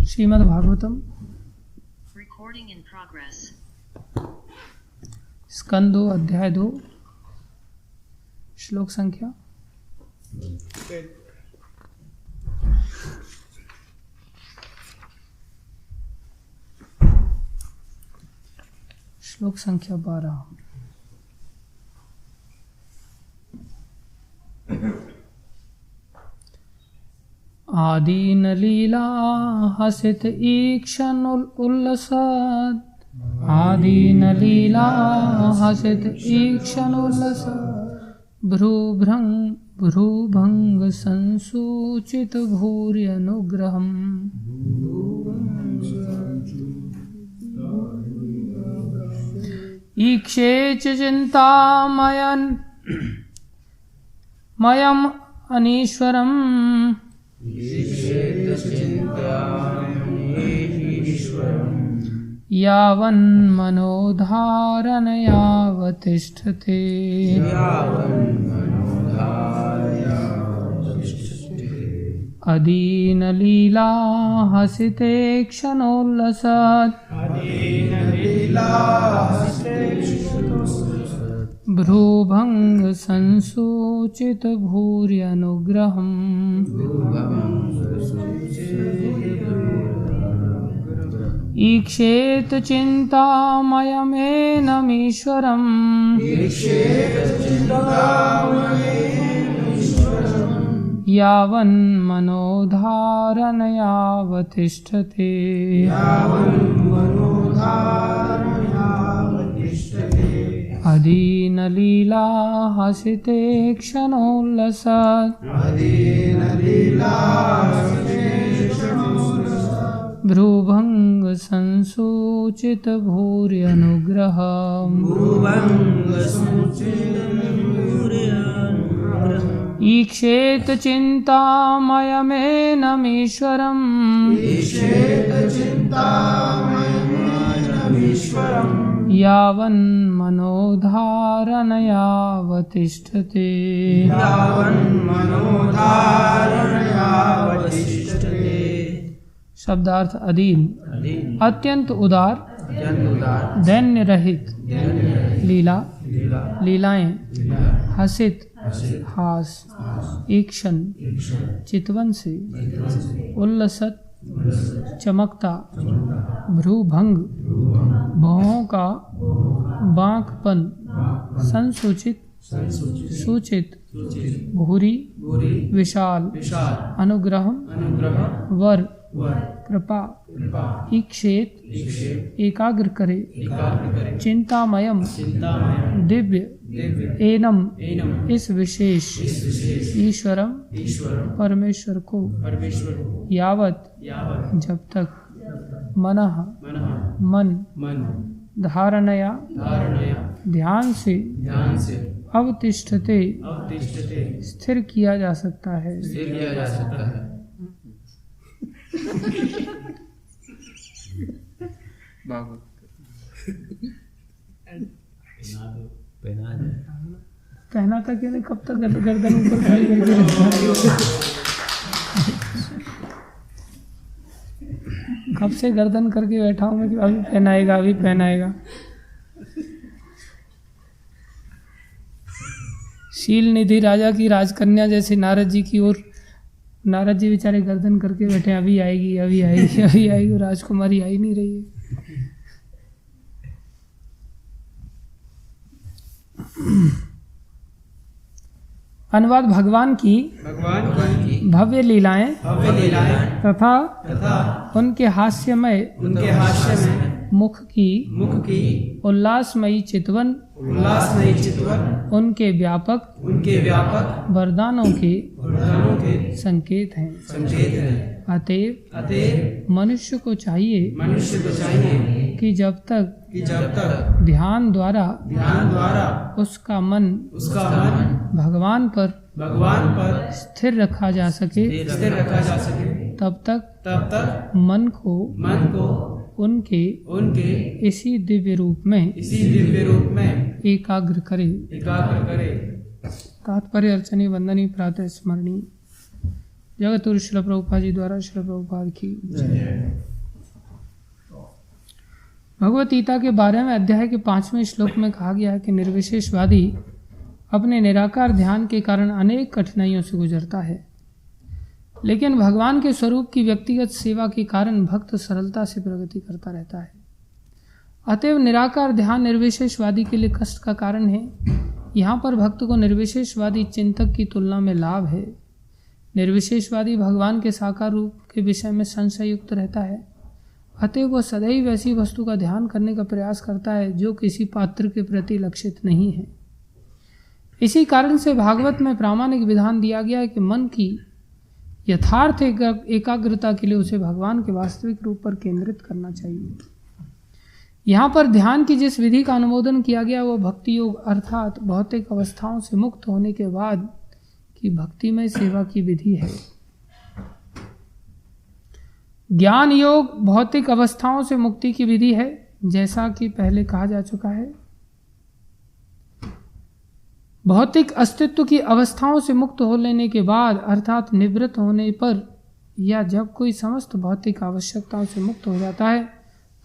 श्रीमद् भागवतम स्कंद 2 अध्याय 2 श्लोक संख्या श्लोक संख्या 12। आदीन लीला हसित ईक्षण उल्लसत्, आदीन लीला हसित ईक्षण उल्लसत्, भ्रूभंग संसूचित भूर्यनुग्रहम्। ईक्षे च चिन्तामयम् अनीश्वरम्, यावन्मनोधारणयावतिष्ठते। अदीनलीला हसिते क्षणोल्लसत्, भ्रूभंग संसूचित भूर्यनुग्रहम्। ईक्षेत चिन्तामयमेनमीश्वरम्, यावन्मनोधारणयावतिष्ठते। अदीनलीला हसिते क्षणोल्लसत्, भ्रूभंग संसूचित भूर्यनुग्रहम्। ईक्षेत चिन्तामयमेनमीश्वरम्, यावन्मनोधारणयावतिष्ठते। शब्दार्थ अदीन अत्यंत उदार, दैन्य रहित, लीला लीलाएं, हसित हास, ईक्षण चितवन से, उल्लसत चमकता, भ्रूभंग भौहों का बांकपन, संसूचित सूचित, भूरी विशाल, अनुग्रहम वर कृपा, ईक्षेत एकाग्र करे, चिंतामयम दिव्य, एनम इस विशेष, ईश्वरम परमेश्वर को, यावत जब तक, मनः मन, धारणया ध्यान से, अवतिष्ठते स्थिर किया जा सकता है। पहना था कि नहीं, कब तक गर्दन ऊपर खड़ी करके कब से गर्दन करके बैठा हूँ मैं कि अभी पहनाएगा अभी पहनाएगा। शील निधि राजा की राजकन्या जैसे नारद जी की ओर, नारद जी बेचारे गर्दन करके बैठे, अभी आएगी अभी आएगी अभी आएगी, राजकुमारी आई नहीं रही है। अनुवाद भगवान की भव्य लीलाएं तथा उनके हास्यमय मुख की उल्लासमयी चितवन उनके व्यापक वरदानों के संकेत हैं। अतएव मनुष्य को चाहिए कि जब तक ध्यान द्वारा उसका मन भगवान पर स्थिर रखा जा सके, तब तक मन को उनके इसी दिव्य रूप में एकाग्र करे। तात्पर्य अर्चनी वंदनी प्रातः स्मरणी। जगतगुरु श्रील प्रभुपाद जी द्वारा श्रील प्रभुपाद की भगवत गीता के 12वें अध्याय के 5वें श्लोक में कहा गया है कि निर्विशेषवादी अपने निराकार ध्यान के कारण अनेक कठिनाइयों से गुजरता है, लेकिन भगवान के स्वरूप की व्यक्तिगत सेवा के कारण भक्त सरलता से प्रगति करता रहता है। अतएव निराकार ध्यान निर्विशेषवादी के लिए कष्ट का कारण है। यहाँ पर भक्त को निर्विशेषवादी चिंतक की तुलना में लाभ है। निर्विशेषवादी भगवान के साकार रूप के विषय में संशय युक्त रहता है, अतएव वह सदैव ऐसी वस्तु का ध्यान करने का प्रयास करता है जो किसी पात्र के प्रति लक्षित नहीं है। इसी कारण से भागवत में प्रामाणिक विधान दिया गया है कि मन की यथार्थ एकाग्रता के लिए उसे भगवान के वास्तविक रूप पर केंद्रित करना चाहिए। यहाँ पर ध्यान की जिस विधि का अनुमोदन किया गया वह भक्ति योग अर्थात भौतिक अवस्थाओं से मुक्त होने के बाद की भक्तिमय सेवा की विधि है। ज्ञान योग भौतिक अवस्थाओं से मुक्ति की विधि है, जैसा कि पहले कहा जा चुका है। भौतिक अस्तित्व की अवस्थाओं से मुक्त हो लेने के बाद अर्थात निवृत्त होने पर या जब कोई समस्त भौतिक आवश्यकताओं से मुक्त हो जाता है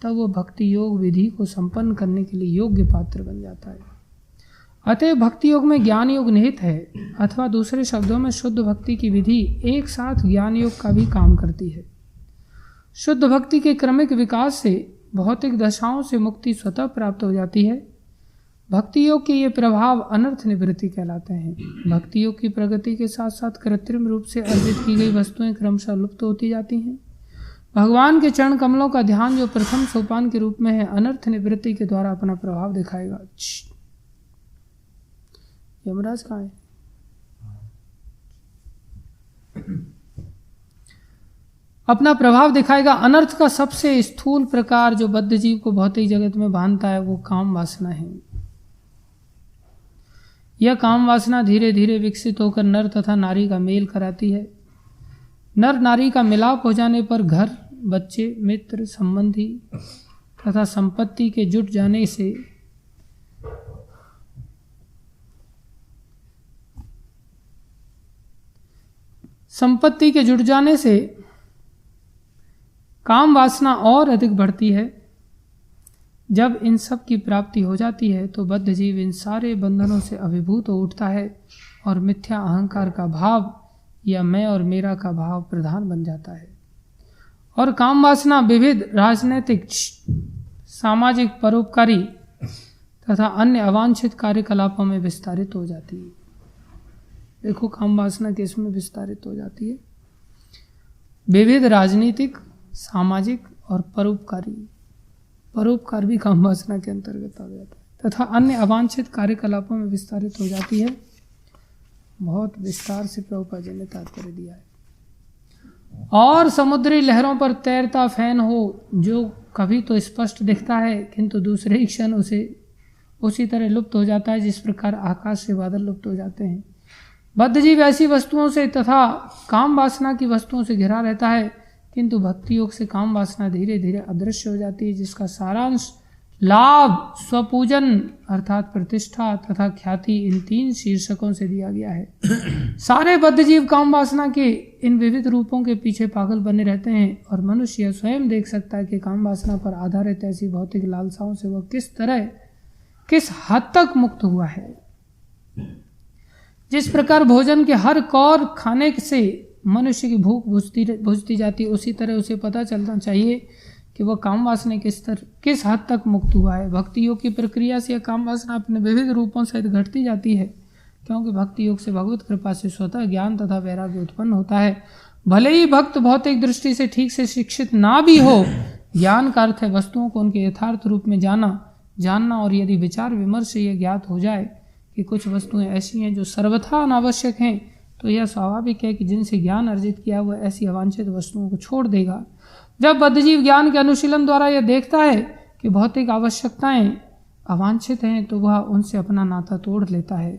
तब वो भक्ति योग विधि को संपन्न करने के लिए योग्य पात्र बन जाता है। अतः भक्ति योग में ज्ञान योग निहित है, अथवा दूसरे शब्दों में शुद्ध भक्ति की विधि एक साथ ज्ञान योग का भी काम करती है। शुद्ध भक्ति के क्रमिक विकास से भौतिक दशाओं से मुक्ति स्वतः प्राप्त हो जाती है। भक्ति योग के ये प्रभाव अनर्थ निवृत्ति कहलाते हैं। भक्ति योग की प्रगति के साथ साथ कृत्रिम रूप से अर्जित की गई वस्तुएं क्रमशः लुप्त होती जाती हैं। भगवान के चरण कमलों का ध्यान जो प्रथम सोपान के रूप में है, अनर्थ निवृत्ति के द्वारा अपना प्रभाव दिखाएगा। यमराज कहाँ है? अपना प्रभाव दिखाएगा। अनर्थ का सबसे स्थूल प्रकार जो बद्ध जीव को भौतिक जगत में बांधता है वो काम वासना है। यह काम वासना धीरे धीरे विकसित होकर नर तथा नारी का मेल कराती है। नर नारी का मिलाप हो जाने पर घर, बच्चे, मित्र, संबंधी तथा संपत्ति के जुट जाने से काम वासना और अधिक बढ़ती है। जब इन सब की प्राप्ति हो जाती है तो बद्ध जीव इन सारे बंधनों से अभिभूत हो उठता है और मिथ्या अहंकार का भाव या मैं और मेरा का भाव प्रधान बन जाता है और काम वासना विविध राजनैतिक, सामाजिक, परोपकारी तथा अन्य अवांछित कार्यकलापों में विस्तारित हो जाती है। देखो काम वासना किसमें विस्तारित हो जाती है? विविध राजनीतिक, सामाजिक और परोपकारी। परोपकार भी काम वासना के अंतर्गत आ जाता है तथा अन्य अवांछित कार्यकलापों में विस्तारित हो जाती है। बहुत विस्तार से प्रभुपाद जी ने तात्पर्य दिया है। और समुद्री लहरों पर तैरता फैन हो जो कभी तो स्पष्ट दिखता है किंतु दूसरे ही क्षण उसे उसी तरह लुप्त हो जाता है जिस प्रकार आकाश से बादल लुप्त हो जाते हैं। बद्ध जीव ऐसी वस्तुओं से तथा काम वासना की वस्तुओं से घिरा रहता है, किंतु भक्ति योग से काम वासना धीरे धीरे अदृश्य हो जाती है, जिसका सारांश लाभ, स्वपूजन अर्थात प्रतिष्ठा तथा ख्याति इन 3 शीर्षकों से दिया गया है। सारे बद्ध जीव काम वासना के इन विविध रूपों के पीछे पागल बने रहते हैं और मनुष्य स्वयं देख सकता है कि काम वासना पर आधारित ऐसी भौतिक लालसाओं से वह किस हद तक मुक्त हुआ है। जिस प्रकार भोजन के हर कौर खाने से मनुष्य की भूख बुझती जाती है, उसी तरह उसे पता चलना चाहिए कि वह काम वासना किस हद तक मुक्त हुआ है। भक्ति योग की प्रक्रिया से यह काम वासना अपने विविध रूपों सहित घटती जाती है, क्योंकि भक्ति योग से भगवत कृपा से स्वतः ज्ञान तथा वैराग्य उत्पन्न होता है। भले ही भक्त भौतिक दृष्टि से ठीक से शिक्षित ना भी हो, ज्ञान का अर्थ है वस्तुओं को उनके यथार्थ रूप में जानना और यदि विचार विमर्श से यह ज्ञात हो जाए कि कुछ वस्तुएं ऐसी हैं जो सर्वथा अनावश्यक हैं, तो यह स्वाभाविक है कि जिनसे ज्ञान अर्जित किया वह ऐसी अवांछित वस्तुओं को छोड़ देगा। जब बद्धजीव ज्ञान के अनुशीलन द्वारा यह देखता है कि भौतिक आवश्यकताएं अवांछित हैं तो वह उनसे अपना नाता तोड़ लेता है।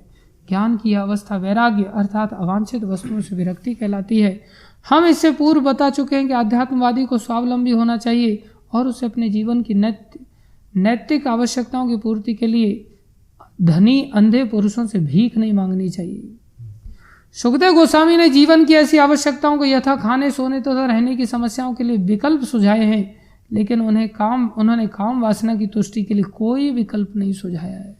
ज्ञान की अवस्था वैराग्य अर्थात अवांछित वस्तुओं से विरक्ति कहलाती है। हम इससे पूर्व बता चुके हैं कि आध्यात्मवादी को स्वावलंबी होना चाहिए और उसे अपने जीवन की नैतिक आवश्यकताओं की पूर्ति के लिए धनी अंधे पुरुषों से भीख नहीं मांगनी चाहिए। सुखदेव गोस्वामी ने जीवन की ऐसी आवश्यकताओं को यथा खाने सोने तथा रहने की समस्याओं के लिए विकल्प सुझाए हैं, लेकिन उन्होंने काम वासना की तुष्टि के लिए कोई विकल्प नहीं सुझाया है।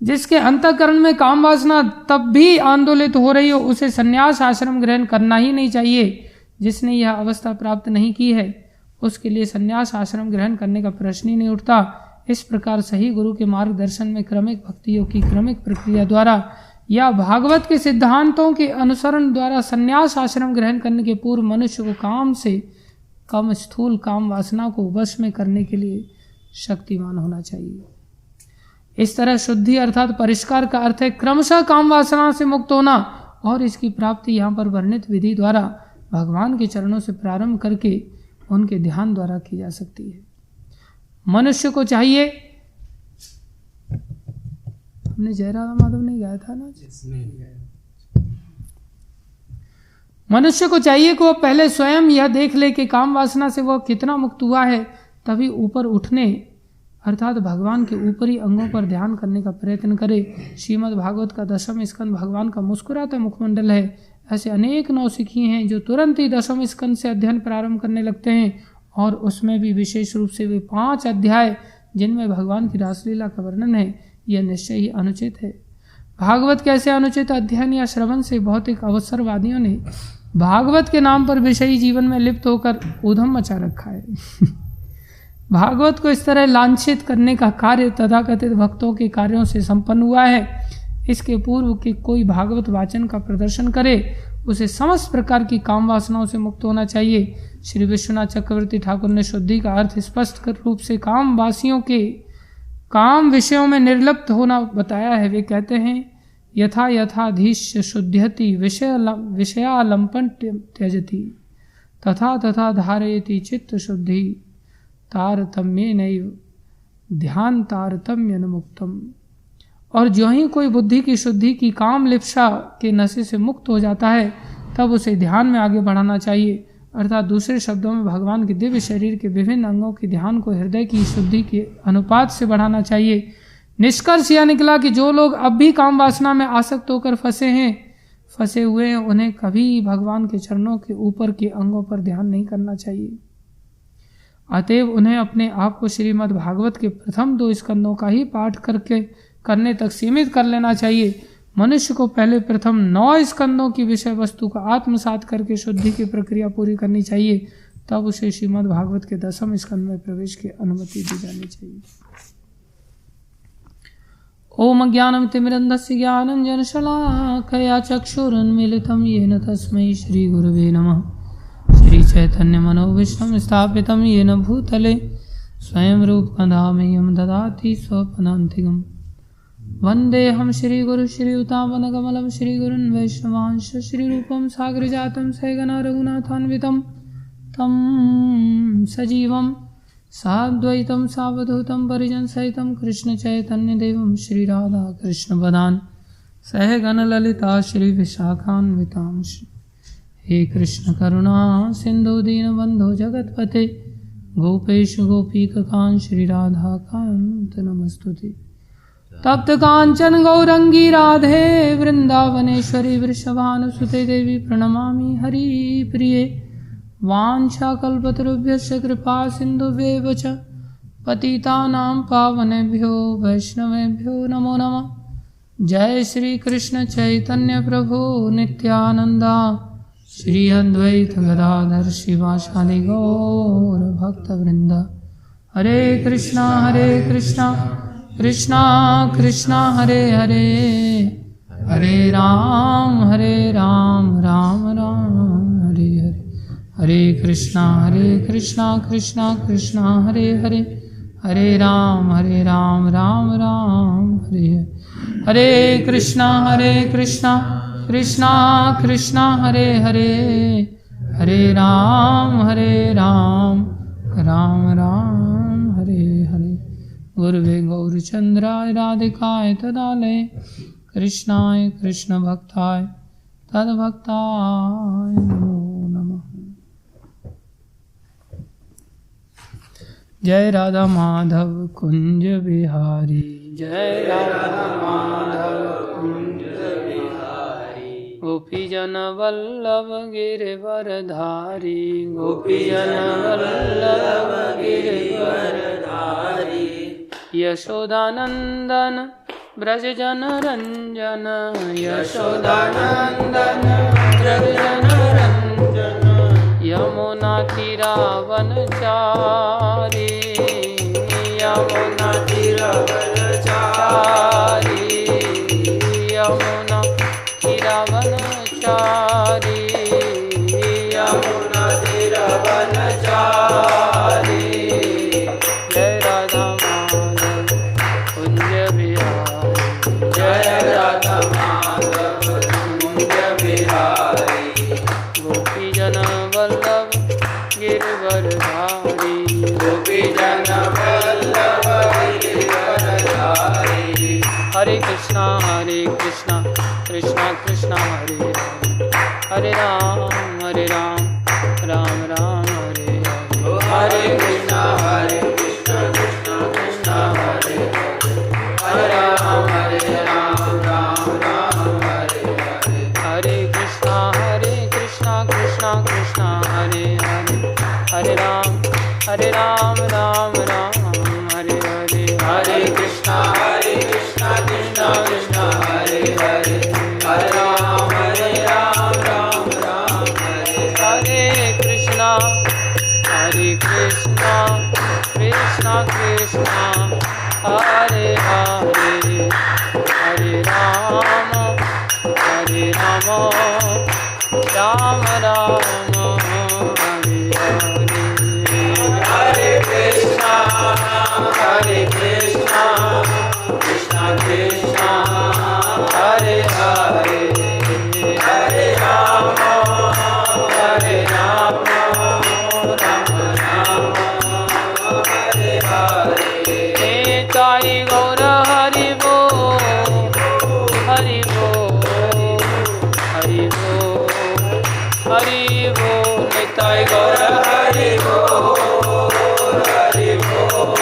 जिसके अंतःकरण में काम वासना तब भी आंदोलित हो रही हो, उसे संन्यास आश्रम ग्रहण करना ही नहीं चाहिए। जिसने यह अवस्था प्राप्त नहीं की है, उसके लिए संन्यास आश्रम ग्रहण करने का प्रश्न ही नहीं उठता। इस प्रकार सही गुरु के मार्गदर्शन में क्रमिक भक्तियों की क्रमिक प्रक्रिया द्वारा या भागवत के सिद्धांतों के अनुसरण द्वारा संन्यास आश्रम ग्रहण करने के पूर्व मनुष्य को काम से कम स्थूल काम वासना को वश में करने के लिए शक्तिमान होना चाहिए। इस तरह शुद्धि अर्थात परिष्कार का अर्थ है क्रमशः काम वासना से मुक्त होना, और इसकी प्राप्ति यहाँ पर वर्णित विधि द्वारा भगवान के चरणों से प्रारंभ करके उनके ध्यान द्वारा की जा सकती है। मनुष्य को चाहिए, हमने जय राधा माधव नहीं गाया था ना, मनुष्य को चाहिए कि वह पहले स्वयं यह देख ले कि काम वासना से वह कितना मुक्त हुआ है, तभी ऊपर उठने अर्थात भगवान के ऊपरी अंगों पर ध्यान करने का प्रयत्न करे। श्रीमद् भागवत का 10वां स्कंद भगवान का मुस्कुराता मुखमंडल है। ऐसे अनेक नौसिखी हैं जो तुरंत ही 10वें स्कंद से अध्ययन प्रारंभ करने लगते हैं, और उसमें भी विशेष रूप से वे 5 अध्याय जिनमें भगवान की रासलीला का वर्णन है, यह निश्चय ही अनुचित है। भागवत कैसे अनुचित अध्ययन या श्रवण से भौतिक अवसरवादियों ने भागवत के नाम पर विषयी जीवन में लिप्त होकर ऊधम मचा रखा है। भागवत को इस तरह लांछित करने का कार्य तथाकथित भक्तों के कार्यों से संपन्न हुआ है। इसके पूर्व कि कोई भागवत वाचन का प्रदर्शन करे, उसे समस्त प्रकार की काम वासनाओं से मुक्त होना चाहिए। श्री विश्वनाथ चक्रवर्ती ठाकुर ने शुद्धि का अर्थ स्पष्ट रूप से काम वासियों के काम विषयों में निर्लिप्त होना बताया है। वे कहते हैं यथा यथाधीश शुद्ध्यति विषयालंपन त्यजति तथा तथा धारयति चित्त शुद्धि तारतम्ये नैव ध्यान तारतम्य न मुक्तम। और जो ही कोई बुद्धि की शुद्धि की काम लिप्सा के नशे से मुक्त हो जाता है, तब उसे ध्यान में आगे बढ़ाना चाहिए। अर्थात दूसरे शब्दों में भगवान के दिव्य शरीर के विभिन्न अंगों के ध्यान को हृदय की शुद्धि के अनुपात से बढ़ाना चाहिए। निष्कर्ष यह निकला कि जो लोग अब भी काम वासना में आसक्त होकर फंसे हुए हैं, उन्हें कभी भगवान के चरणों के ऊपर के अंगों पर ध्यान नहीं करना चाहिए। अतएव उन्हें अपने आप को श्रीमद् भागवत के प्रथम 2 स्कंदों का ही पाठ करने तक सीमित कर लेना चाहिए। मनुष्य को पहले प्रथम 9 स्कंदों की विषय वस्तु का आत्मसात करके शुद्धि की प्रक्रिया पूरी करनी चाहिए, तब उसे श्रीमद् भागवत के 10वें स्कंद में प्रवेश की अनुमति दी जानी चाहिए। ओम ज्ञानम तिमिरन्धस्य ज्ञानञ्जनशलाकया चक्षुरुन्मीलितं येन तस्मै श्री गुरवे नमः। श्री चैतन्य मनोविष्णुं स्थापितं येन भूतले स्वयं रूपं धामह्यं ददाति स्वपदान्तिकम्। वन्देऽहं श्रीगुरु श्रीयुतापदकमलं श्रीगुरुन् वैष्णवांश श्रीरूपं सागरजातं सहगना रघुनाथान्वितं तं सजीवं साद्वैतं सावधूतं परिजनसहितं कृष्णचैतन्यदेवं श्रीराधाकृष्णपदान् सहगणललिता श्रीविशाखान्वितांश। हे कृष्ण करुणा सिंधु दीनबंधो जगतपते गोपेश गोपीकांत श्रीराधाकान्त नमस्तुते। तप्त कांचन गौरंगी राधे वृंदावनेश्वरी वृषभानुसुते देवी प्रणमामि हरिप्रिये। वाञ्छाकल्पतरुभ्यश्च कृपा सिन्धुभ्येव च पतितानां पावनेभ्यो वैष्णवेभ्यो नमो नमः। जय श्री कृष्ण चैतन्य प्रभु नित्यानंदा श्री अद्वैत गदाधर शिवासादि गौर भक्तवृंद। हरे कृष्णा कृष्णा कृष्णा हरे हरे, हरे राम राम राम हरे हरे। हरे कृष्णा कृष्णा कृष्णा हरे हरे, हरे राम राम राम हरे हरे। हरे कृष्णा कृष्णा कृष्णा हरे हरे, हरे राम राम राम हरे हरे। गुरुवे गौरचंद्राय राधिकाय तदालय कृष्णाय कृष्ण भक्ताय तद्भक्ताय नमो नमः। जय राधा माधव कुंज बिहारी, जय राधा माधव कुंज बिहारी। गोपीजन वल्लभ गिरवरधारी, गोपीजन वल्लभ गिरवरधारी। यशोदानंदन ब्रज जन रंजन, यशोदानंदन ब्रज जन रंजन। यमुना तीरावनचारी, यमुना तीरावनचारी, यमुना तीरावनचारी, यमुना तीरावनचारी। जय राधा माधव कुंज बिहारी, जय राधा माधव कुंज बिहारी। गोपीजन वल्लभ गिरवरधारी, गोपीजन वल्लभ गिरवरधारी। हरे कृष्णा कृष्णा कृष्णा हरे हरे, हरे राम राम राम हरे हरे। हरे कृष्णा कृष्णा कृष्णा हरे हरे, हरे राम राम राम हरे हरे। हरे कृष्णा कृष्णा कृष्णा हरे हरे, हरे राम राम हरे हरे। हरे कृष्णा कृष्णा कृष्णा हरे हरे, हरे राम राम हरे हरे। कृष्णा कृष्णा कृष्णा हरे हरे, हरे राम राम राम हरे हरे। हरे कृष्णा कृष्णा कृष्णा हरे हरे, हरे राम राम राम हरे हरे। निताई गौर हरि बोल, हरि बोल, हरि बोल, हरि बोल। निताई गौर हरि बोल, हरि बोल,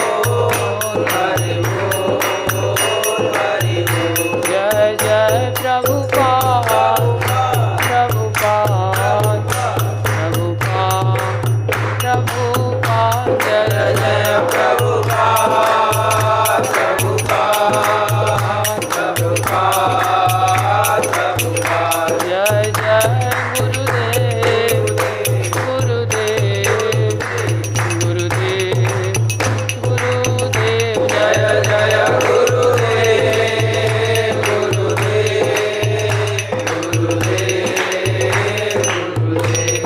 हरि बोल, हरि बोल। जय जय प्रभुपाद, प्रभुपाद, प्रभुपाद, प्रभुपाद। जय जय प्रभुपाद, प्रभुपाद, प्रभुपाद, प्रभुपाद। जय जय गुरुदेव, गुरुदेव, गुरुदेव, गुरुदेव। जय जय गुरुदेव, गुरुदेव, गुरुदेव, गुरुदेव।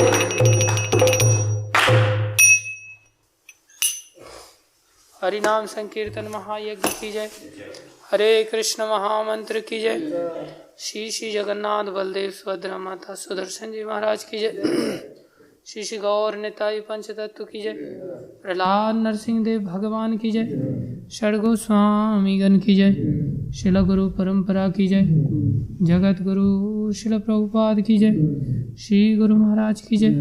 हरि नाम संकीर्तन महायज्ञ की जय, हरे कृष्ण महामंत्र की जय। श्री श्री जगन्नाथ बलदेव सुभद्रा माता सुदर्शन जी महाराज की जय। श्री श्री गौर निताई पंच तत्व की जय। प्रहलाद नरसिंह देव भगवान की जय। षडगो स्वामीगण की जय। शिल गुरु परंपरा की जय। जगत गुरु शिल प्रभुपाद की जय। श्री गुरु महाराज की जय।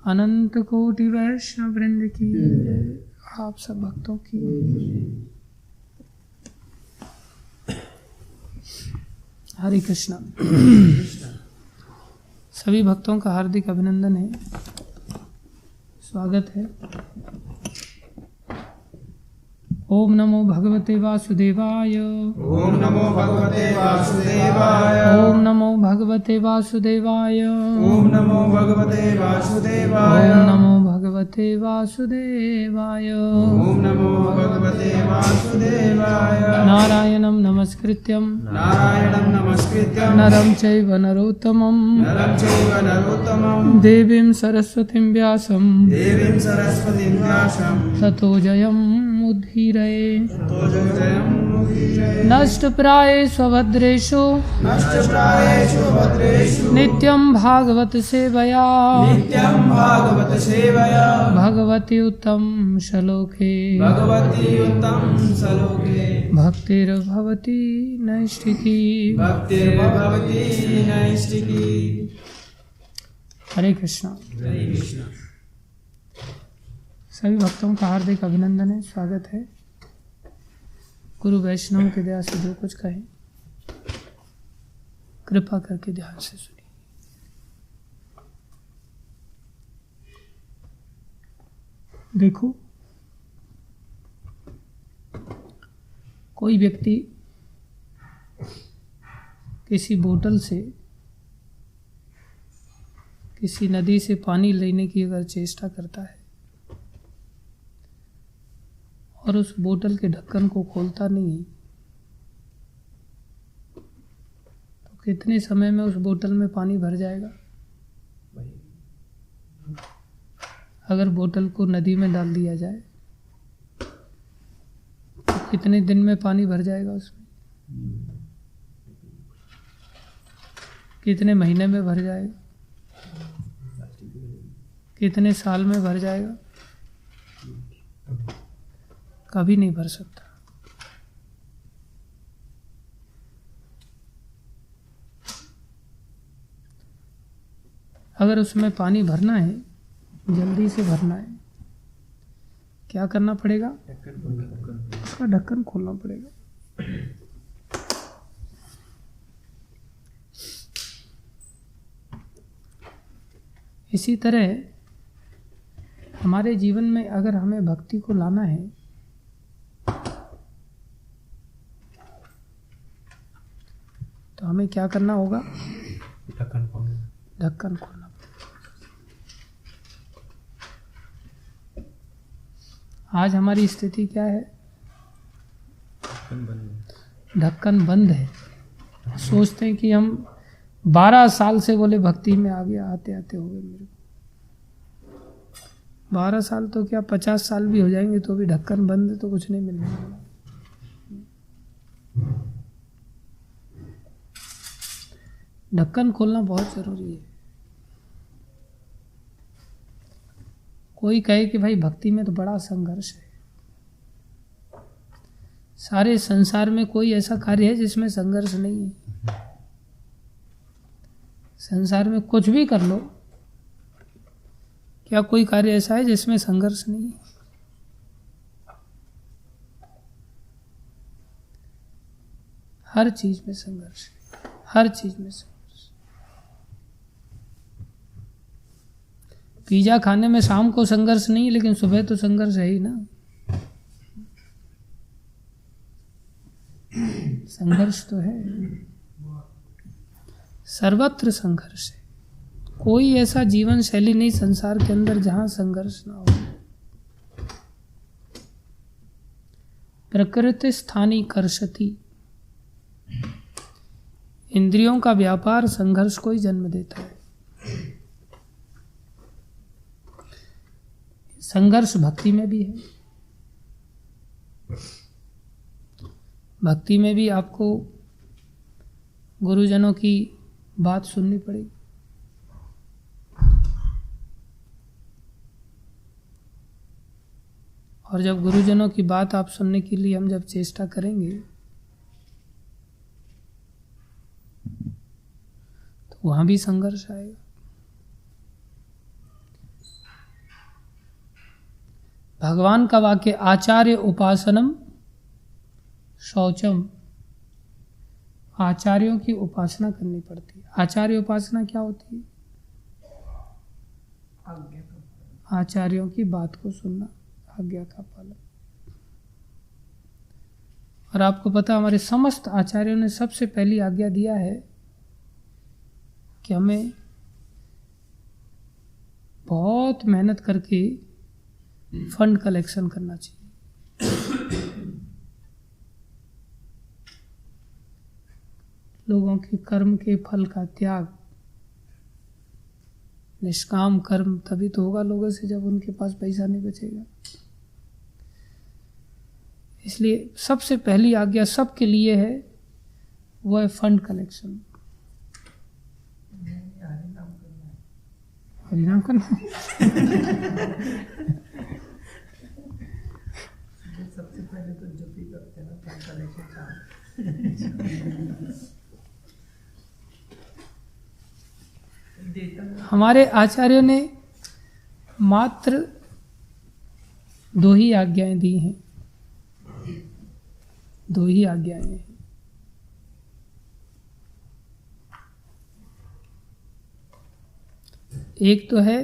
अनंत कोटि वैष्णव वृंद की जय। आप सब भक्तों की हरे कृष्णा। सभी भक्तों का हार्दिक अभिनंदन है, स्वागत है। ओम नमो भगवते वासुदेवाय, ओम नमो भगवते वासुदेवाय, ओम नमो भगवते वासुदेवाय, ओम नमो भगवते वासुदेवाय, ओम नमो भगवते वासुदेवाय, ओम नमो भगवते वासुदेवाय। नारायणं नमस्कृत्यं नारायणं नमस्कृत्यं नरं चैव नरोत्तमं नरं चैव नरोत्तमं देवीं सरस्वतीं व्यासं देवीं सरस्वतीं व्यासं ततो जयमुद्धीरये। ततो जयमुदीरये। नष्टप्रायेषु स्वभद्रेषु नष्टप्रायेषु भद्रेषु नित्यं भागवत सेवया नित्यं भागवत सेवया भगवति उत्तम श्लोके भगवती उत्तम श्लोके भक्तिर्भवति नैष्ठिकी। भक्तिर्भवति नैष्ठिकी। हरे कृष्णा। हरे कृष्ण। सभी भक्तों का हार्दिक अभिनंदन है, स्वागत है। गुरु वैष्णव की दया से जो कुछ कहें कृपा करके ध्यान से सुनिए। देखो, कोई व्यक्ति किसी बोतल से किसी नदी से पानी लेने की अगर चेष्टा करता है और उस बोतल के ढक्कन को खोलता नहीं, तो कितने समय में उस बोतल में पानी भर जाएगा? अगर बोतल को नदी में डाल दिया जाए तो कितने दिन में पानी भर जाएगा उसमें? कितने महीने में भर जाएगा? कितने साल में भर जाएगा? कभी नहीं भर सकता। अगर उसमें पानी भरना है, जल्दी से भरना है, क्या करना पड़ेगा? उसका ढक्कन खोलना पड़ेगा। इसी तरह हमारे जीवन में अगर हमें भक्ति को लाना है तो हमें क्या करना होगा? ढक्कन खोलना। आज हमारी स्थिति क्या है? ढक्कन बंद है। सोचते हैं कि हम 12 साल से बोले भक्ति में आ गया, आते आते हो गए मेरे को 12 साल, तो क्या 50 साल भी हो जाएंगे तो भी ढक्कन बंद है तो कुछ नहीं मिलने वाला। ढक्कन खोलना बहुत जरूरी है। कोई कहे कि भाई भक्ति में तो बड़ा संघर्ष है। सारे संसार में कोई ऐसा कार्य है जिसमें संघर्ष नहीं है? संसार में कुछ भी कर लो, क्या कोई कार्य ऐसा है जिसमें संघर्ष नहीं है? हर चीज में संघर्ष है, हर चीज में संघर्ष। पिज्जा खाने में शाम को संघर्ष नहीं है, लेकिन सुबह तो संघर्ष है ही ना। संघर्ष तो है, सर्वत्र संघर्ष है। कोई ऐसा जीवन शैली नहीं संसार के अंदर जहां संघर्ष ना हो। प्रकृति स्थानी कर्षति, इंद्रियों का व्यापार संघर्ष को ही जन्म देता है। संघर्ष भक्ति में भी है। भक्ति में भी आपको गुरुजनों की बात सुननी पड़ेगी। और जब गुरुजनों की बात आप सुनने के लिए हम जब चेष्टा करेंगे तो वहां भी संघर्ष आएगा। भगवान का वाक्य आचार्य उपासनम शौचम, आचार्यों की उपासना करनी पड़ती है। आचार्य उपासना क्या होती है? आचार्यों की बात को सुनना, आज्ञा का पालन। और आपको पता, हमारे समस्त आचार्यों ने सबसे पहली आज्ञा दिया है कि हमें बहुत मेहनत करके फंड कलेक्शन करना चाहिए। लोगों के कर्म के फल का त्याग, निष्काम कर्म तभी तो होगा लोगों से जब उनके पास पैसा नहीं बचेगा। इसलिए सबसे पहली आज्ञा सबके लिए है, वो है फंड कलेक्शन। हरिनाम करना सबसे पहले तो जप ही करते हैं ना, फंड कलेक्शन। हमारे आचार्यों ने मात्र 2 ही आज्ञाएं दी हैं, 2 ही आज्ञाएं हैं। एक तो है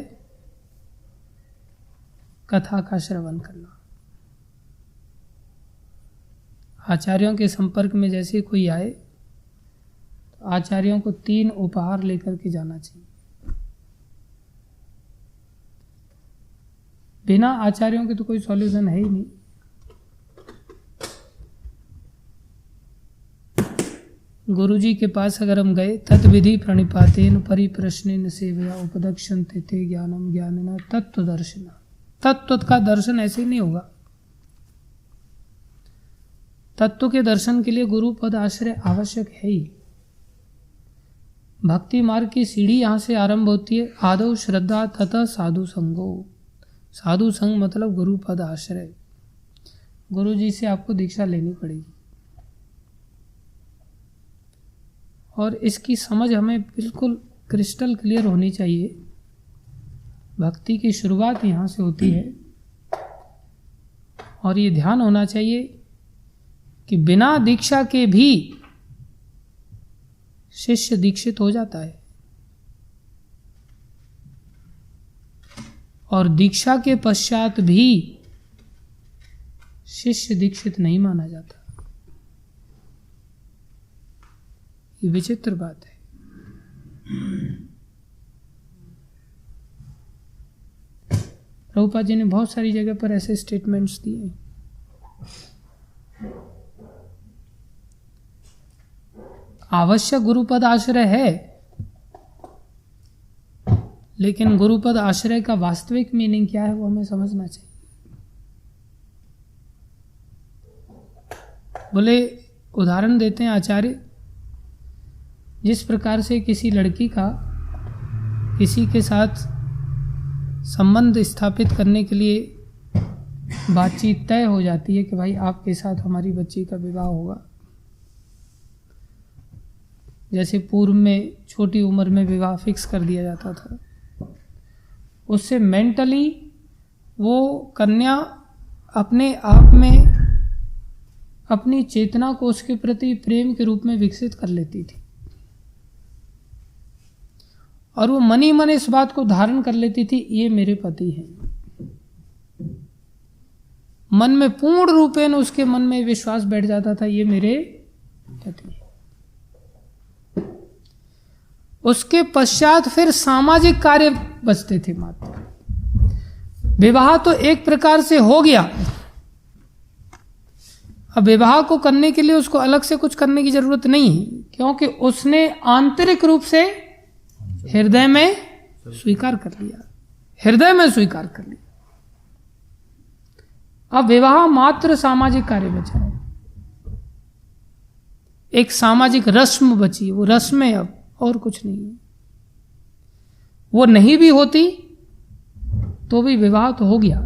कथा का श्रवण करना। आचार्यों के संपर्क में जैसे कोई आए तो आचार्यों को 3 उपहार लेकर के जाना चाहिए। बिना आचार्यों के तो कोई सॉल्यूशन है ही नहीं। गुरुजी के पास अगर हम गए, तत्विधि प्रणिपातेन परिप्रश्नेन सेवया उपदक्षन्ते ते ज्ञानम ज्ञानेन तत्व दर्शन। तत्व का दर्शन ऐसे ही नहीं होगा। तत्व के दर्शन के लिए गुरु पद आश्रय आवश्यक है ही। भक्ति मार्ग की सीढ़ी यहां से आरंभ होती है। आदौ श्रद्धा तथा साधु संगो। साधु संग मतलब गुरु पद आश्रय। गुरु जी से आपको दीक्षा लेनी पड़ेगी और इसकी समझ हमें बिल्कुल क्रिस्टल क्लियर होनी चाहिए। भक्ति की शुरुआत यहाँ से होती है और ये ध्यान होना चाहिए कि बिना दीक्षा के भी शिष्य दीक्षित हो जाता है और दीक्षा के पश्चात भी शिष्य दीक्षित नहीं माना जाता। ये विचित्र बात है। प्रभुपाद जी ने बहुत सारी जगह पर ऐसे स्टेटमेंट्स दिए। आवश्यक गुरुपद आश्रय है, लेकिन गुरुपद आश्रय का वास्तविक मीनिंग क्या है वो हमें समझना चाहिए। बोले उदाहरण देते हैं आचार्य, जिस प्रकार से किसी लड़की का किसी के साथ संबंध स्थापित करने के लिए बातचीत तय हो जाती है कि भाई आपके साथ हमारी बच्ची का विवाह होगा। जैसे पूर्व में छोटी उम्र में विवाह फिक्स कर दिया जाता था, उससे मेंटली वो कन्या अपने आप में अपनी चेतना को उसके प्रति प्रेम के रूप में विकसित कर लेती थी और वो मन ही मन इस बात को धारण कर लेती थी, ये मेरे पति हैं। मन में पूर्ण रूपेण उसके मन में विश्वास बैठ जाता था, ये मेरे पति हैं। उसके पश्चात फिर सामाजिक कार्य बचते थे मात्र। विवाह तो एक प्रकार से हो गया, अब विवाह को करने के लिए उसको अलग से कुछ करने की जरूरत नहीं है, क्योंकि उसने आंतरिक रूप से हृदय में स्वीकार कर लिया, हृदय में स्वीकार कर लिया। अब विवाह मात्र सामाजिक कार्य बचा है, एक सामाजिक रस्म बची, वो रस्म है अब, और कुछ नहीं है। वो नहीं भी होती तो भी विवाह तो हो गया।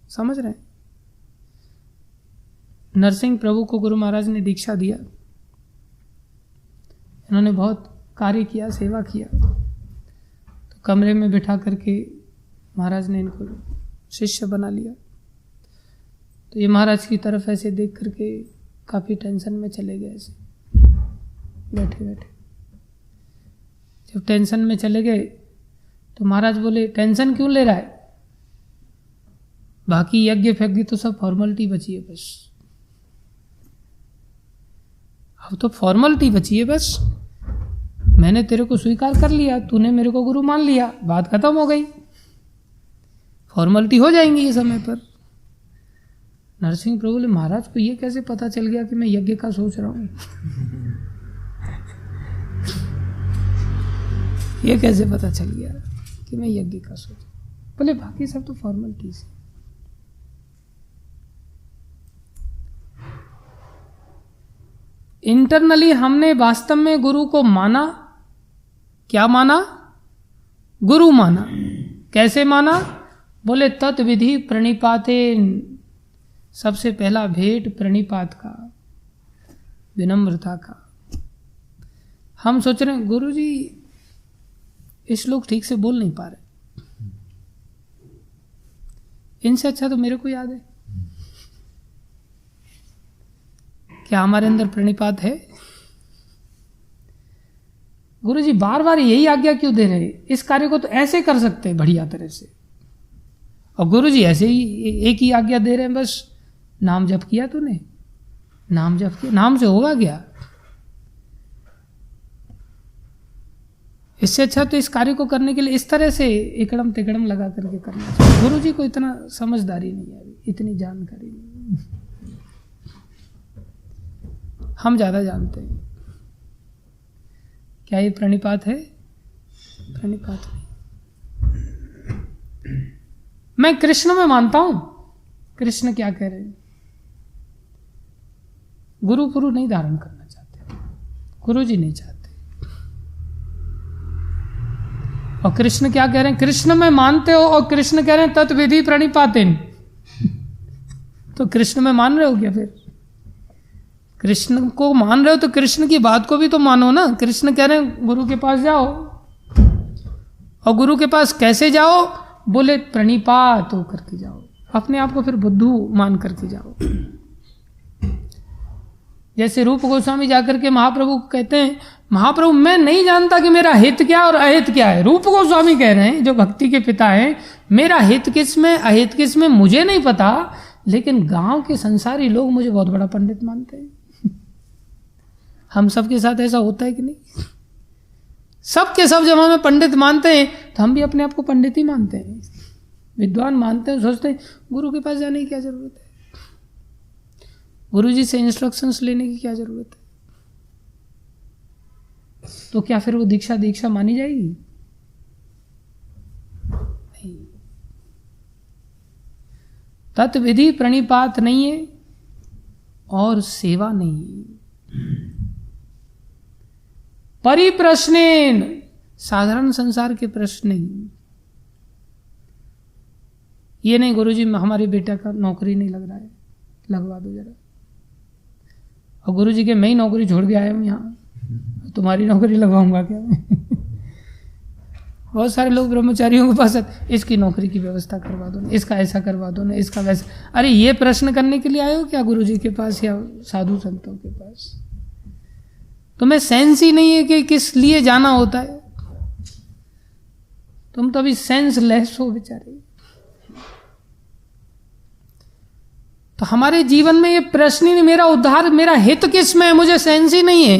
समझ रहे हैं? नरसिंह प्रभु को गुरु महाराज ने दीक्षा दिया, इन्होंने बहुत कार्य किया, सेवा किया, तो कमरे में बिठा करके महाराज ने इनको शिष्य बना लिया। तो ये महाराज की तरफ ऐसे देख करके काफी टेंशन में चले गए, ऐसे बैठे बैठे। जब टेंशन में चले गए तो महाराज बोले, टेंशन क्यों ले रहा है? बाकी यज्ञ फज्ञ तो सब फॉर्मेलिटी बची है बस, अब तो फॉर्मेलिटी बची है बस। मैंने तेरे को स्वीकार कर लिया, तूने मेरे को गुरु मान लिया, बात खत्म हो गई, फॉर्मेलिटी हो जाएंगी ये समय पर। नरसिंह प्रभु बोले, महाराज को ये कैसे पता चल गया कि मैं यज्ञ का सोच रहा हूं? ये कैसे पता चल गया कि मैं यज्ञ का सोच? बोले बाकी सब तो फॉर्मेलिटी से। इंटरनली हमने वास्तव में गुरु को माना। क्या माना? गुरु माना। कैसे माना? बोले तत्विधि प्रणिपातेन। सबसे पहला भेंट प्रणिपात का, विनम्रता का। हम सोच रहे हैं गुरु जी इस लोग ठीक से बोल नहीं पा रहे, इनसे अच्छा तो मेरे को याद है। क्या हमारे अंदर प्रणिपात है? गुरु जी बार बार यही आज्ञा क्यों दे रहे? इस कार्य को तो ऐसे कर सकते हैं बढ़िया तरह से, और गुरु जी ऐसे ही एक ही आज्ञा दे रहे हैं, बस नाम जप किया तूने, नाम जप किया, नाम से होगा क्या? इससे अच्छा तो इस कार्य को करने के लिए इस तरह से एकड़म तिकड़म लगा करके करना चाहिए। गुरु जी को इतना समझदारी नहीं है, इतनी जानकारी नहीं, हम ज्यादा जानते हैं। क्या ये प्रणिपात है? प्रणिपात नहीं। मैं कृष्ण में मानता हूं, कृष्ण क्या कह रहे हैं? गुरु पुरु नहीं धारण करना चाहते, गुरु जी नहीं चाहते। और कृष्ण क्या कह रहे हैं? कृष्ण में मानते हो और कृष्ण कह रहे हैं तत्विधि प्रणिपातेन। तो कृष्ण में मान रहे हो क्या? फिर कृष्ण को मान रहे हो तो कृष्ण की बात को भी तो मानो ना। कृष्ण कह रहे हैं गुरु के पास जाओ, और गुरु के पास कैसे जाओ? बोले प्रणिपात हो करके जाओ, अपने आप को फिर बुद्धू मान करके जाओ। जैसे रूप गोस्वामी जाकर के महाप्रभु को कहते हैं, महाप्रभु मैं नहीं जानता कि मेरा हित क्या और अहित क्या है। रूप गोस्वामी कह रहे हैं, जो भक्ति के पिता हैं, मेरा हित किस में अहित किस में मुझे नहीं पता, लेकिन गांव के संसारी लोग मुझे बहुत बड़ा पंडित मानते हैं। हम सबके साथ ऐसा होता है कि नहीं? सबके सब जब हमें पंडित मानते हैं तो हम भी अपने आप को पंडित ही मानते हैं, विद्वान मानते हैं, सोचते हैं गुरु के पास जाने की क्या जरूरत है, गुरु जी से इंस्ट्रक्शंस लेने की क्या जरूरत है? तो क्या फिर वो दीक्षा मानी जाएगी? नहीं। तत्विधि प्रणिपात नहीं है और सेवा नहीं है। परिप्रश्नेन, साधारण संसार के प्रश्न नहीं। ये नहीं गुरुजी हमारे बेटा का नौकरी नहीं लग रहा है, लगवा दो जरा। और गुरुजी के मैं ही नौकरी छोड़ के आया हूं यहाँ, तुम्हारी नौकरी लगवाऊंगा क्या मैं? बहुत सारे लोग ब्रह्मचारियों के पास इसकी नौकरी की व्यवस्था करवा दो ना, इसका ऐसा करवा दो ना, इसका वैसा। अरे ये प्रश्न करने के लिए आए हो क्या गुरुजी के पास या साधु संतों के पास? तुम्हें सेंस ही नहीं है कि किस लिए जाना होता है। तुम तो अभी सेंस लेस हो बेचारे। तो हमारे जीवन में ये प्रश्न ही नहीं, मेरा उद्धार, मेरा हित किस में है, मुझे सेंस ही नहीं है।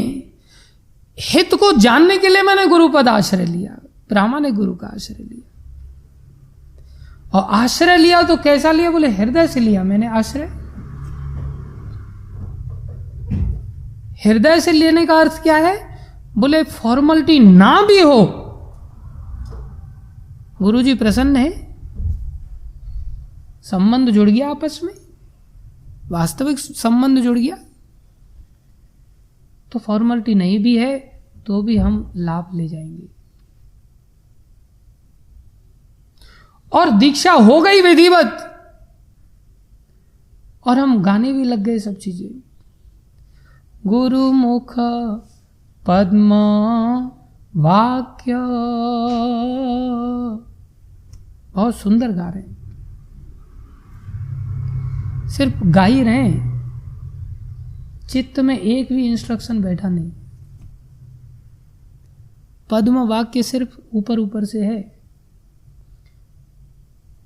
हित को जानने के लिए मैंने गुरु पद आश्रय लिया, प्रामाणिक गुरु का आश्रय लिया। और आश्रय लिया तो कैसा लिया? बोले हृदय से लिया मैंने आश्रय। हृदय से लेने का अर्थ क्या है? बोले फॉर्मलिटी ना भी हो, गुरुजी प्रसन्न है, संबंध जुड़ गया आपस में, वास्तविक संबंध जुड़ गया, तो फॉर्मलिटी नहीं भी है तो भी हम लाभ ले जाएंगे। और दीक्षा हो गई विधिवत, और हम गाने भी लग गए सब चीजें। गुरुमुख पद्म वाक्य, बहुत सुंदर गा रहे हैं, सिर्फ गा ही रहे हैं, चित्त में एक भी इंस्ट्रक्शन बैठा नहीं। पद्म वाक्य सिर्फ ऊपर ऊपर से है।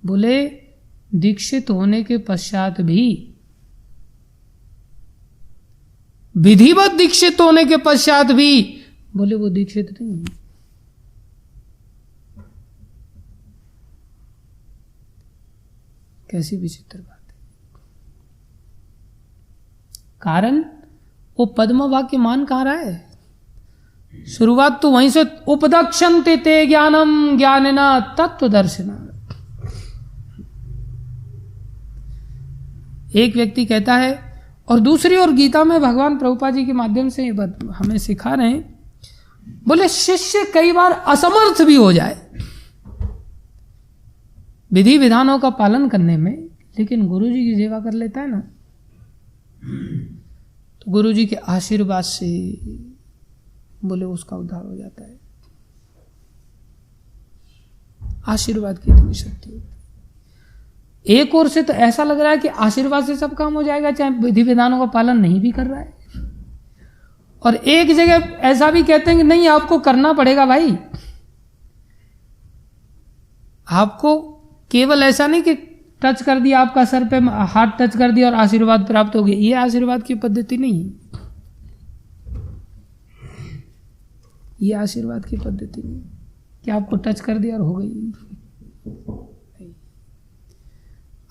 बोले दीक्षित होने के पश्चात भी, विधिवत दीक्षित होने के पश्चात भी, बोले वो दीक्षित नहीं है। कैसी विचित्र बात है। कारण वो पद्म वाक्य मान कहां रहा है? शुरुआत तो वहीं से, उपदक्षन्ते ते ज्ञानम ज्ञानिना तत्व दर्शना। एक व्यक्ति कहता है, और दूसरी ओर गीता में भगवान प्रभुपाद जी के माध्यम से हमें सिखा रहे हैं, बोले शिष्य कई बार असमर्थ भी हो जाए विधि विधानों का पालन करने में, लेकिन गुरुजी की सेवा कर लेता है ना, तो गुरुजी के आशीर्वाद से बोले उसका उद्धार हो जाता है। आशीर्वाद की इतनी शक्ति होती है। एक ओर से तो ऐसा लग रहा है कि आशीर्वाद से सब काम हो जाएगा, चाहे विधि विधानों का पालन नहीं भी कर रहा है, और एक जगह ऐसा भी कहते हैं कि नहीं आपको करना पड़ेगा भाई। आपको केवल ऐसा नहीं कि टच कर दिया, आपका सर पे हाथ टच कर दिया और आशीर्वाद प्राप्त हो गया, ये आशीर्वाद की पद्धति नहीं है। ये आशीर्वाद की पद्धति नहीं कि आपको टच कर दिया और हो गई।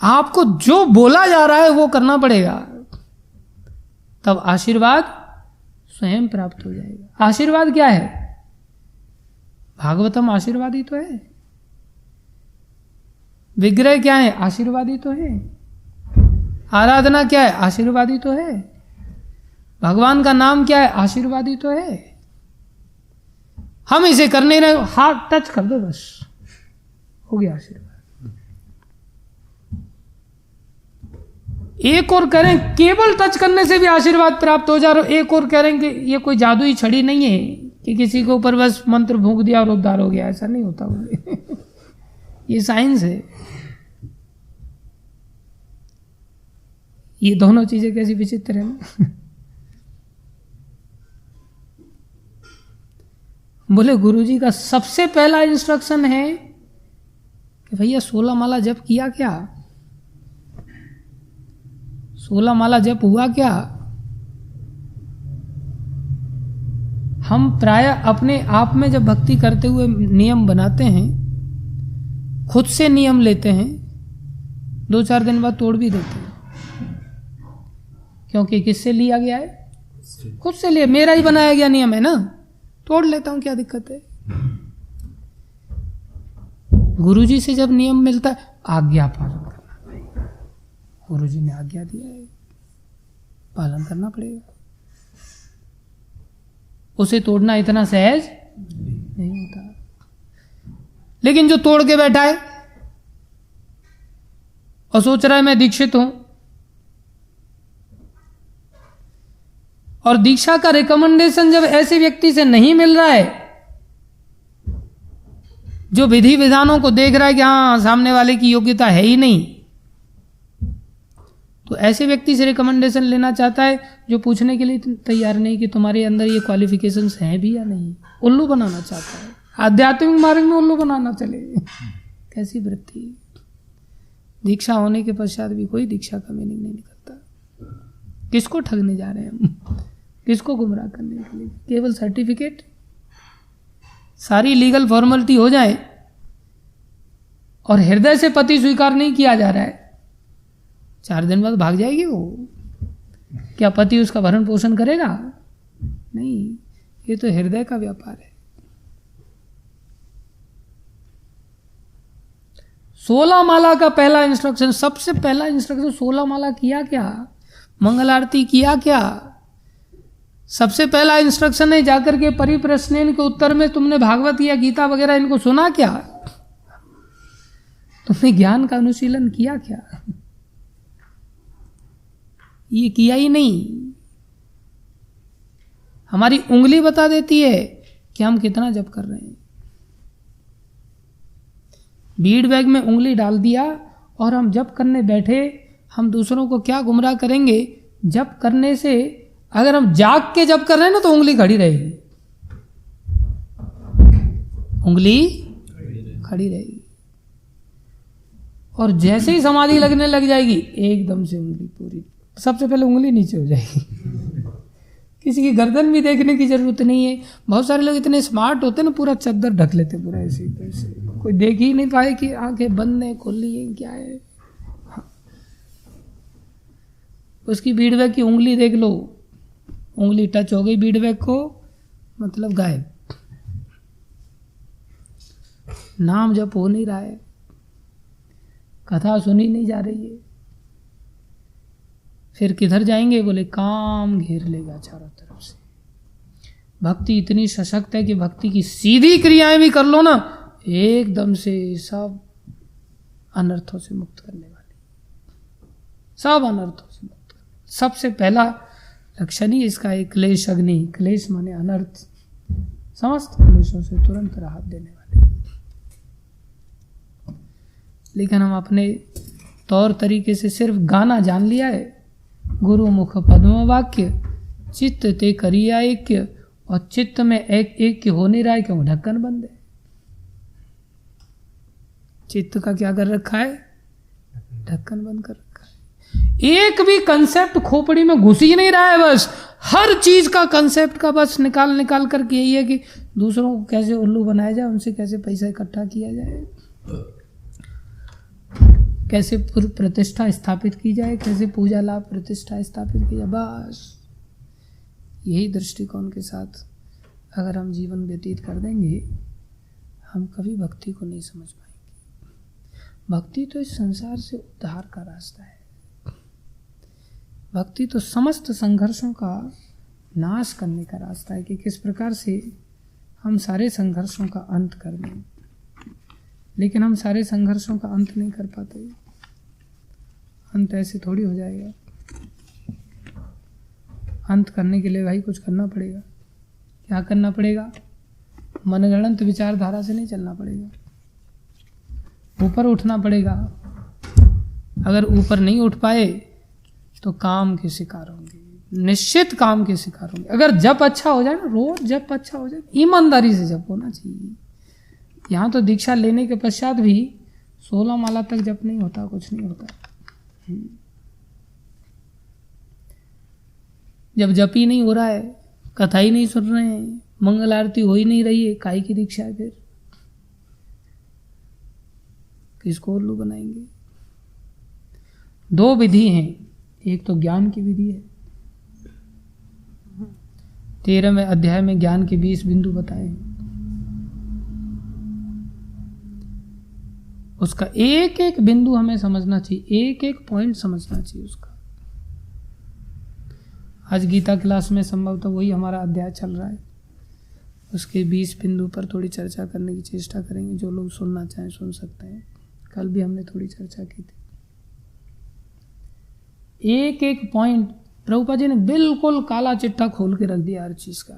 आपको जो बोला जा रहा है वो करना पड़ेगा, तब आशीर्वाद स्वयं प्राप्त हो जाएगा। आशीर्वाद क्या है? भागवतम आशीर्वाद ही तो है। विग्रह क्या है? आशीर्वाद ही तो है। आराधना क्या है? आशीर्वाद ही तो है। भगवान का नाम क्या है? आशीर्वाद ही तो है। हम इसे कर नहीं रहे, हाथ टच कर दो बस, हो गया आशीर्वाद। एक और करें, केवल टच करने से भी आशीर्वाद प्राप्त हो जा रहा। एक और करेंगे, ये कोई जादुई छड़ी नहीं है कि किसी के ऊपर बस मंत्र फूंक दिया और उद्धार हो गया, ऐसा नहीं होता। ये साइंस है। ये दोनों चीजें कैसी विचित्र है ना। बोले गुरुजी का सबसे पहला इंस्ट्रक्शन है कि भैया 16 माला जप किया क्या? 16 माला जप हुआ क्या? हम प्राय अपने आप में जब भक्ति करते हुए नियम बनाते हैं, खुद से नियम लेते हैं, 2-4 दिन बाद तोड़ भी देते हैं। क्योंकि किससे लिया गया है? खुद से लिया, मेरा ही बनाया गया नियम है ना, तोड़ लेता हूं, क्या दिक्कत है? गुरुजी से जब नियम मिलता है, आज्ञा पालन करना पड़ेगा। गुरुजी ने आज्ञा दिया है, पालन करना पड़ेगा। उसे तोड़ना इतना सहज नहीं होता। लेकिन जो तोड़ के बैठा है और सोच रहा है मैं दीक्षित हूं, और दीक्षा का रिकमेंडेशन जब ऐसे व्यक्ति से नहीं मिल रहा है जो विधि विधानों को देख रहा है कि हाँ सामने वाले की योग्यता है ही नहीं, तो ऐसे व्यक्ति से रिकमेंडेशन लेना चाहता है जो पूछने के लिए तैयार नहीं कि तुम्हारे अंदर ये क्वालिफिकेशंस हैं भी या नहीं। उल्लू बनाना चाहता है, आध्यात्मिक मार्ग में उल्लू बनाना चले। कैसी वृत्ति! दीक्षा होने के पश्चात भी कोई दीक्षा का मीनिंग नहीं निकलता। किसको ठगने जा रहे हैं हम? किसको गुमराह करने के लिए? केवल सर्टिफिकेट, सारी लीगल फॉर्मेलिटी हो जाए और हृदय से पति स्वीकार नहीं किया जा रहा है, 4 दिन बाद भाग जाएगी वो। क्या पति उसका भरण पोषण करेगा? नहीं, ये तो हृदय का व्यापार है। 16 माला का पहला इंस्ट्रक्शन, सबसे पहला इंस्ट्रक्शन, 16 माला किया क्या? मंगल आरती किया क्या? सबसे पहला इंस्ट्रक्शन है जाकर के परिप्रश्न के उत्तर में तुमने भागवत या गीता वगैरह इनको सुना क्या? तुमने ज्ञान का अनुशीलन किया क्या? ये किया ही नहीं। हमारी उंगली बता देती है कि हम कितना जप कर रहे हैं। बीड बैग में उंगली डाल दिया और हम जप करने बैठे, हम दूसरों को क्या गुमराह करेंगे? जप करने से अगर हम जाग के जप कर रहे हैं ना तो उंगली खड़ी रहेगी, उंगली खड़ी रहेगी। और जैसे ही समाधि लगने लग जाएगी एकदम से उंगली पूरी, सबसे पहले उंगली नीचे हो जाएगी। किसी की गर्दन भी देखने की जरूरत नहीं है। बहुत सारे लोग इतने स्मार्ट होते हैं ना, पूरा चद्दर ढक लेते पूरा ऐसे, कोई देख ही नहीं पाए कि आंखें बंद है खुली है क्या है। हाँ। उसकी बीड बैग की उंगली देख लो, उंगली टच हो गई बीड बैग को, मतलब गायब, नाम जप हो नहीं रहा है, कथा सुनी नहीं जा रही है। फिर किधर जाएंगे? बोले काम घेर लेगा चारों तरफ से। भक्ति इतनी सशक्त है कि भक्ति की सीधी क्रियाएं भी कर लो ना, एकदम से सब अनर्थों से मुक्त करने वाली, सब अनर्थों से मुक्त करने। सबसे पहला लक्षण ही इसका है क्लेश अग्नि। क्लेश माने अनर्थ, समस्त क्लेशों से तुरंत राहत देने वाले। लेकिन हम अपने तौर तरीके से सिर्फ गाना जान लिया है, गुरु मुख पद्म वाक्य, चित्त ते करिया ऐक्य, और चित्त में एक एक हो नहीं रहा है क्यों? ढक्कन बंद है। चित्त का क्या कर रखा है? ढक्कन बंद कर रखा है। एक भी कंसेप्ट खोपड़ी में घुस ही नहीं रहा है। बस हर चीज का कंसेप्ट का बस निकाल करके यही है कि दूसरों को कैसे उल्लू बनाया जाए, उनसे कैसे पैसा इकट्ठा किया जाए, कैसे प्रतिष्ठा स्थापित की जाए, कैसे पूजा लाभ प्रतिष्ठा स्थापित की जाए। बस यही दृष्टिकोण के साथ अगर हम जीवन व्यतीत कर देंगे, हम कभी भक्ति को नहीं समझ पाएंगे। भक्ति तो इस संसार से उद्धार का रास्ता है। भक्ति तो समस्त संघर्षों का नाश करने का रास्ता है कि किस प्रकार से हम सारे संघर्षों का अंत कर दें। लेकिन हम सारे संघर्षों का अंत नहीं कर पाते। अंत ऐसे थोड़ी हो जाएगा। अंत करने के लिए भाई कुछ करना पड़ेगा। क्या करना पड़ेगा? मनगढ़ंत विचारधारा से नहीं चलना पड़ेगा, ऊपर उठना पड़ेगा। अगर ऊपर नहीं उठ पाए तो काम के शिकार होंगे, निश्चित काम के शिकार होंगे। अगर जप अच्छा हो जाए ना, रोज जप अच्छा हो जाए, ईमानदारी से जप होना चाहिए। यहाँ तो दीक्षा लेने के पश्चात भी 16 माला तक जप नहीं होता, कुछ नहीं होता। जब जप ही नहीं हो रहा है, कथा ही नहीं सुन रहे हैं, मंगल आरती हो ही नहीं रही है, काहे की दीक्षा है? फिर किसको उल्लू बनाएंगे? 2 विधि हैं। एक तो ज्ञान की विधि है। 13वें अध्याय में ज्ञान के 20 बिंदु बताए हैं। उसका एक एक बिंदु हमें समझना चाहिए, एक एक पॉइंट समझना चाहिए उसका। आज गीता क्लास में संभवतः वही हमारा अध्याय चल रहा है। उसके 20 बिंदु पर थोड़ी चर्चा करने की चेष्टा करेंगे। जो लोग सुनना चाहें सुन सकते हैं। कल भी हमने थोड़ी चर्चा की थी। एक एक पॉइंट प्रभुपाद जी ने बिल्कुल काला चिट्ठा खोल के रख दिया हर चीज का।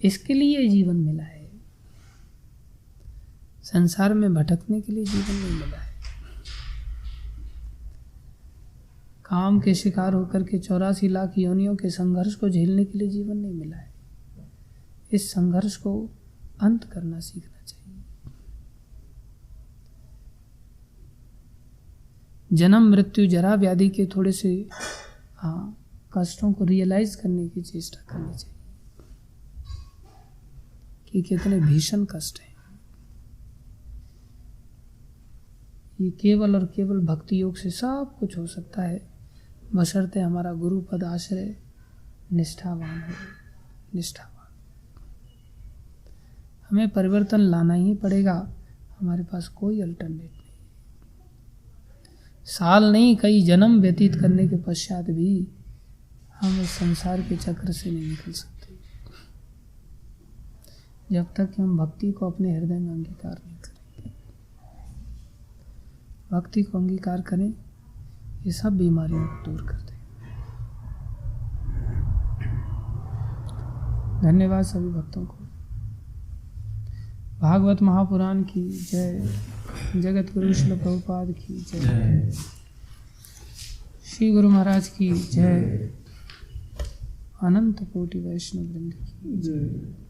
इसके लिए जीवन मिला है। संसार में भटकने के लिए जीवन नहीं मिला है। काम के शिकार होकर के 84 लाख योनियों के संघर्ष को झेलने के लिए जीवन नहीं मिला है। इस संघर्ष को अंत करना सीखना चाहिए। जन्म मृत्यु जरा व्याधि के थोड़े से कष्टों को रियलाइज करने की चेष्टा करनी चाहिए कि कितने भीषण कष्ट हैं। ये केवल और केवल भक्ति योग से सब कुछ हो सकता है, बशर्ते हमारा गुरु पद आश्रय निष्ठावान हो। निष्ठावान हमें परिवर्तन लाना ही पड़ेगा। हमारे पास कोई अल्टरनेट नहीं। साल नहीं कई जन्म व्यतीत करने के पश्चात भी हम इस संसार के चक्र से नहीं निकल सकते, जब तक कि हम भक्ति को अपने हृदय में अंगीकार नहीं करेंगे। भक्ति को अंगीकार करें, ये सब बीमारियों को दूर कर दें। धन्यवाद सभी भक्तों को। भागवत महापुराण की जय। जगत गुरु श्री प्रभुपाद की जय। श्री गुरु महाराज की जय। अनंत कोटि वैष्णव वृंद की जय।